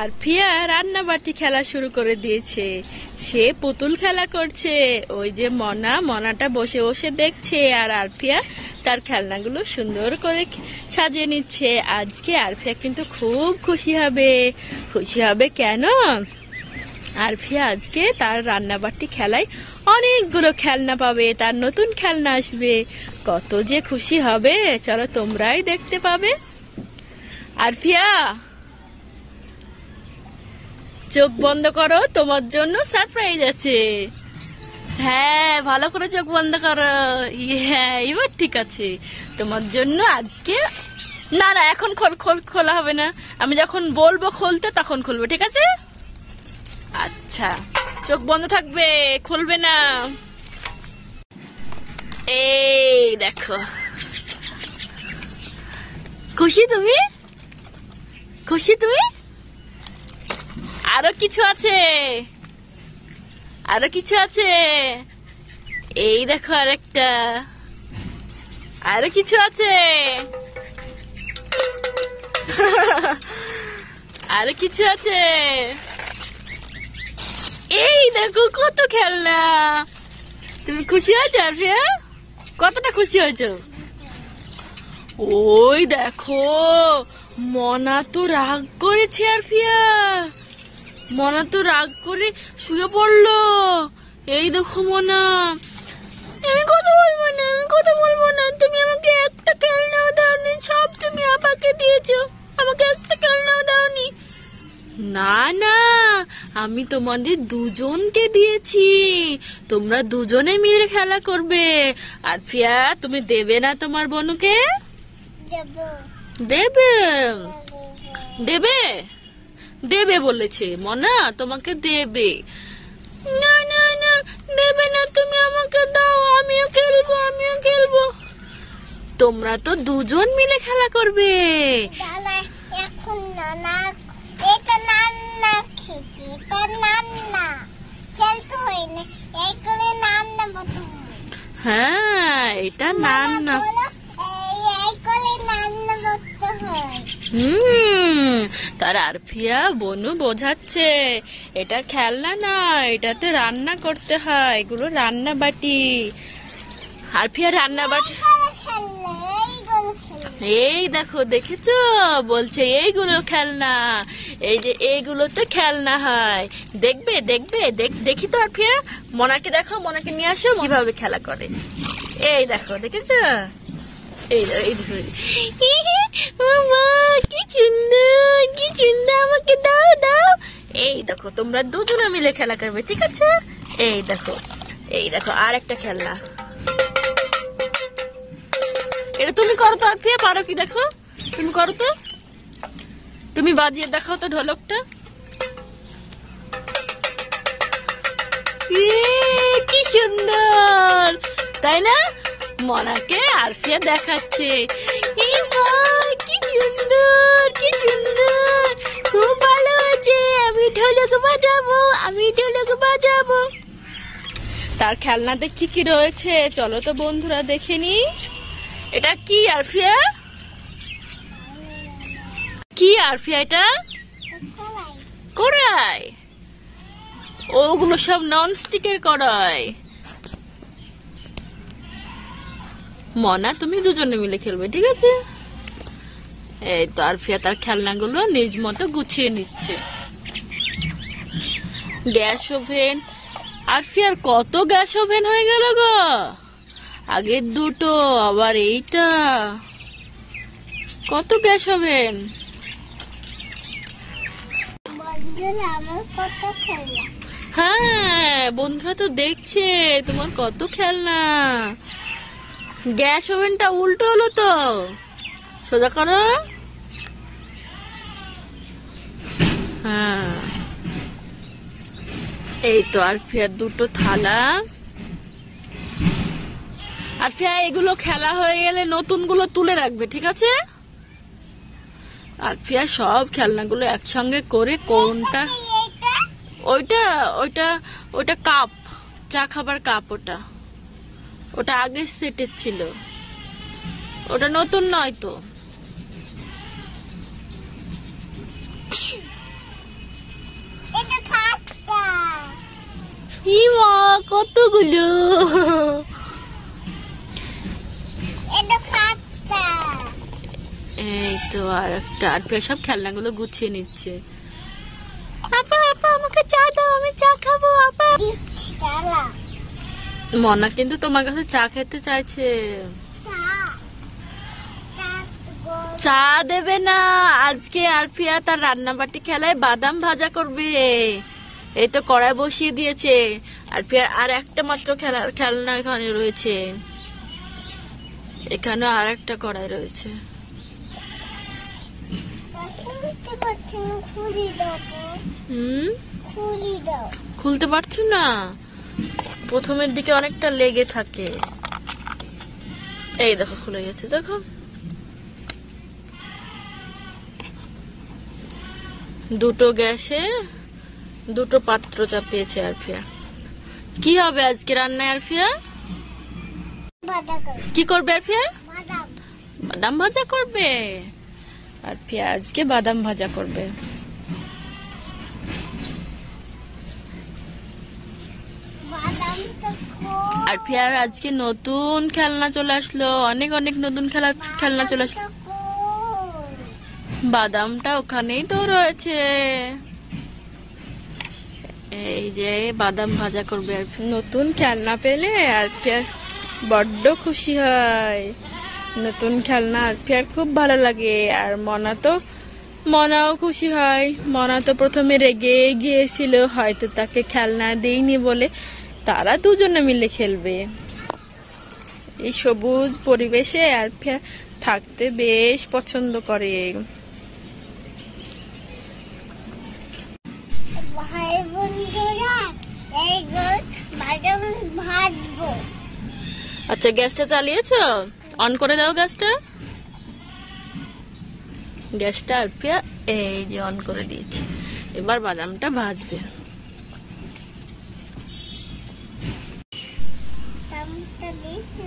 আরফিয়া রান্নাবাটি খেলা শুরু করে দিয়েছে। সে পুতুল খেলা করছে। ওই যে মনাটা বসে বসে দেখছে, আর আরফিয়া তার খেলনাগুলো সুন্দর করে সাজিয়ে নিচ্ছে। আজকে আরফিয়া কিন্তু খুব খুশি হবে। খুশি হবে কেন? আরফিয়া আজকে তার রান্নাবাটি খেলায় অনেকগুলো খেলনা পাবে, তার নতুন খেলনা আসবে। কত যে খুশি হবে, চলো তোমরাই দেখতে পাবে। আরফিয়া, চোখ বন্ধ করো, তোমার জন্য সারপ্রাইজ আছে। হ্যাঁ, ভালো করে চোখ বন্ধ করো। হ্যাঁ, এবার ঠিক আছে। তোমার জন্য আজকে না না এখন খোলা হবে না। আমি যখন বলবো খুলতে তখন খুলবো, ঠিক আছে? আচ্ছা, চোখ বন্ধ থাকবে, খুলবে না। এই দেখো, খুশি তুমি? খুশি তুমি? আরো কিছু আছে, আরো কিছু আছে। এই দেখো আরেকটা, আরো কিছু আছে। আরো কিছু আছে। এই দেখো কত খেলনা। তুমি খুশি হয়েছো আরফিয়া? কতটা খুশি হয়েছো? ওই দেখো, মনা তো রাগ করেছে আরফিয়া। মনা তো রাগ করে শুয়ে পড়লো। এই দেখো মনা, আমি কথা বলবো না, আমি কথা বলবো না। তুমি আমাকে একটা খেলনাও দাওনি, সব তুমি আপাকে দিয়েছো, আমাকে একটা খেলনাও দাওনি। না না, আমি তোমাদের দুজনকে দিয়েছি, তোমরা দুজনে মিলে খেলা করবে। আরফিয়া, তুমি দেবে না তোমার বোনকে? দেবে, দেবে, দেবে বলেছে মনা, তোমাকে দেবে। না না না, দেবে না, তুমি আমাকে দাও, আমিও খেলবো, আমিও খেলবো। তোমরা তো দুজন মিলে খেলা করবে। এখন না, এটা নান্না খেতে, এটা নান্না খেলতে হয় না, এই করে নান্না বলতে হয়। হ্যাঁ, এটা নান্না, এই করে নান্না বলতে হয়। তার আরফিয়া বনু বোঝাচ্ছে এটা খেলনা না, এটাতে রান্না করতে হয়, এগুলো রান্না বাটি। আরফিয়া রান্না বাটি, এই দেখো দেখেছো, বলছে এইগুলো খেলনা, এই যে এইগুলোতে খেলনা হয়। দেখবে দেখবে, দেখি তো আরফিয়া, মনাকে দেখো, মনাকে নিয়ে আসো কিভাবে খেলা করে। এই দেখো, দেখেছো? এই দেখো, কি সুন্দর, কি সুন্দর, আমাকে দাও দাও। এই দেখো, তোমরা দুজনে মিলে খেলা করবে, ঠিক আছে? এই দেখো, এই দেখো আর একটা খেলনা। এটা তুমি করো তো আরফিয়া, পারো কি দেখো, তুমি করো তো, তুমি বাজিয়ে দেখাও তো ঢোলকটা। কি সুন্দর, তাই না? মনাকে আরফিয়া দেখাচ্ছে, কি সুন্দর, কি সুন্দর, খুব ভালো আছে, আমি ঢোলক বাজাবো, আমি ঢোলক বাজাবো। তার খেলনাতে কি কি রয়েছে চলো তো বন্ধুরা দেখে নি। এটা কি আরফিয়া? কি আরফিয়া এটা? কড়াই। ওগুলো সব নন স্টিকের কড়াই। মনা, তুমি দুজনে মিলে খেলবে, ঠিক আছে? এই তো আরফিয়া তার খেলনাগুলো নিজ মতো গুছিয়ে নিচ্ছে। গ্যাস ওভেন, আরফিয়ার কত গ্যাস ওভেন হয়ে গেল গো। আগের দুটো, আবার এইটা, কত গ্যাস ওভেন। হ্যাঁ, বন্ধুরা তো দেখছে তোমার কত খেলনা। গ্যাস ওভেনটা উল্টো হলো তো, সোজা করো। হ্যাঁ, এই তো আরফিয়ার দুটো থালা। আরফিয়া, এগুলো খেলা হয়ে গেলে নতুনগুলো তুলে রাখবে, ঠিক আছে? আরফিয়া সব খেলনাগুলো একসঙ্গে করে কোনটা, ওইটা ওইটা ওইটা কাপ, চা খাবার কাপ, ওটা ওটা আগের সেটের ছিল, ওটা নতুন নয় তো। ইমা কতগুলো। এটা খাতা। এই তো আর একটা, আর সব খেলনাগুলো গুছিয়ে নিচ্ছে। আপা আপা আমাকে চা দাও, আমি চা খাবো আপা। দিচ্ছি দাঁড়া। মনা কিন্তু তোমার কাছে চা খেতে চাইছে। চা দেবে না আজকে। আরফিয়া তার রান্নাবাটি খেলায় বাদাম ভাজা করবে। এই তো কড়াই বসিয়ে দিয়েছে। আরফিয়া আর একটা মাত্র খেলনা এখানে রয়েছে। এখানে আর একটা কড়াই রয়েছে। খুলতে পারছো না? প্রথমের দিকে অনেকটা লেগে থাকে। এই দেখো খুলে গেছে, দেখো। দুটো গ্যাসে দুটো পাত্র চাপিয়েছে আরফিয়া। কি হবে আজকে রান্নায় আরফিয়া? কি করবে আরফিয়া? বাদাম ভাজা করবে। আরফিয়া আজকে বাদাম ভাজা করবে। আরফিয়ার আজকে নতুন খেলনা চলে আসলো। অনেক অনেক নতুন খেলনা চলে আসলো। বাদামটা ওখানেই তো রয়েছে। এই যে বাদাম ভাজা করবে। আর নতুন খেলনা পেলে আরফিয়ার বড্ড খুশি হয়। নতুন খেলনা আরফিয়ার খুব ভালো লাগে। আর মনাও খুশি হয়। মনা তো প্রথমে রেগে গিয়েছিল, হয়তো তাকে খেলনা দেইনি বলে। তারা দুজনে মিলে খেলবে। এই সবুজ পরিবেশে আরফিয়া থাকতে বেশ পছন্দ করে। ভাই বন্ধুরা, এই বাদাম ভাজবো। আচ্ছা গ্যাসটা চালিয়েছো? অন করে দাও গ্যাসটা। গ্যাসটা আরফিয়া এই যে অন করে দিয়েছে। এবার বাদামটা ভাজবে।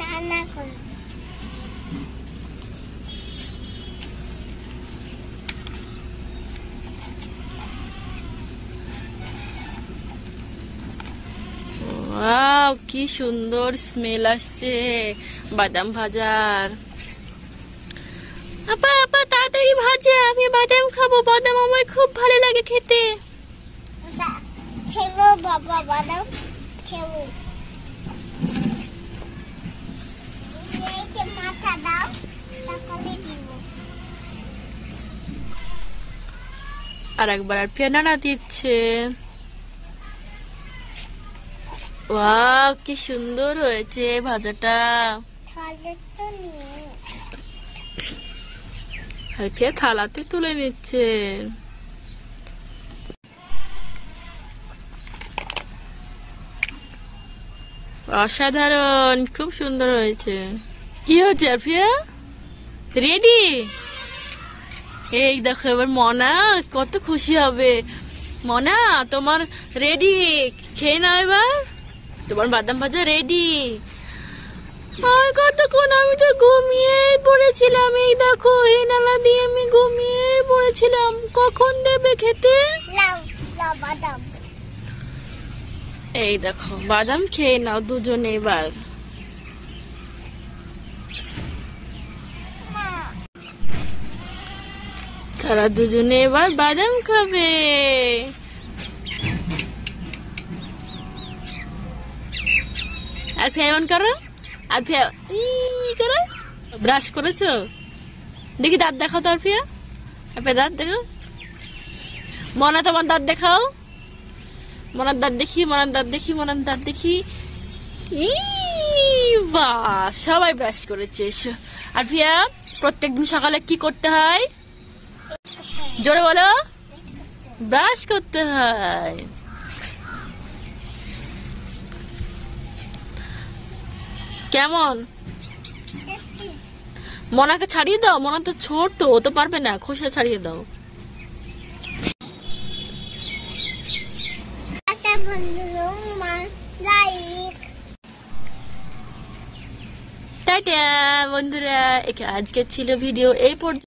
রান্না করবো। ওয়াও কি সুন্দর স্মেল আসছে বাদাম ভাজার। আপা আপা তাড়াতাড়ি ভাজে, আমি বাদাম খাবো। বাদাম আমার খুব ভালো লাগে খেতে। খেলো বাবা, বাদাম খেলো। মাথা দাও, তাহলে দিব। আর একবার আর পেয়ানা দিচ্ছে। ওয়াও কি সুন্দর হয়েছে ভাজাটা। আর পেয়া থালাতে তুলে নিচ্ছে। অসাধারণ, খুব সুন্দর হয়েছে। কি হচ্ছে আরফিয়া? রেডি? এই দেখো এবার মনা কত খুশি হবে। মনা তোমার রেডি, খেয়ে নাও এবার। তোমার বাদাম ভাজা রেডি। কতক্ষণ আমি তো ঘুমিয়ে পড়েছিলাম। এই দেখো এই নালা দিয়ে আমি ঘুমিয়ে পড়েছিলাম। কখন দেবে খেতে? বাদাম। এই দেখো বাদাম খেয়ে নাও দুজনে এবার। তারা দুজনে এবার বাদাম খাবে। আর ফেমন করো, আর করো। ব্রাশ করেছো? দেখি দাঁত দেখাও তো আরফিয়া। দাঁত দেখো। মনা তোমার দাঁত দেখাও। মনার দাঁত দেখি, মনার দাঁত দেখি, মনার দাঁত দেখি। বাহ, সবাই ব্রাশ করেছে। আরফিয়া প্রত্যেকদিন সকালে কি করতে হয়? জোরে বলো। ব্রাশ করতে হয়। কেমন? মনাকে ছাড়িয়ে দাও। মনা তো ছোট, ও তো পারবে না। খোসা ছাড়িয়ে দাও। টাটা বন্ধুরা, আজকে ছিল ভিডিও এই পর্যন্ত।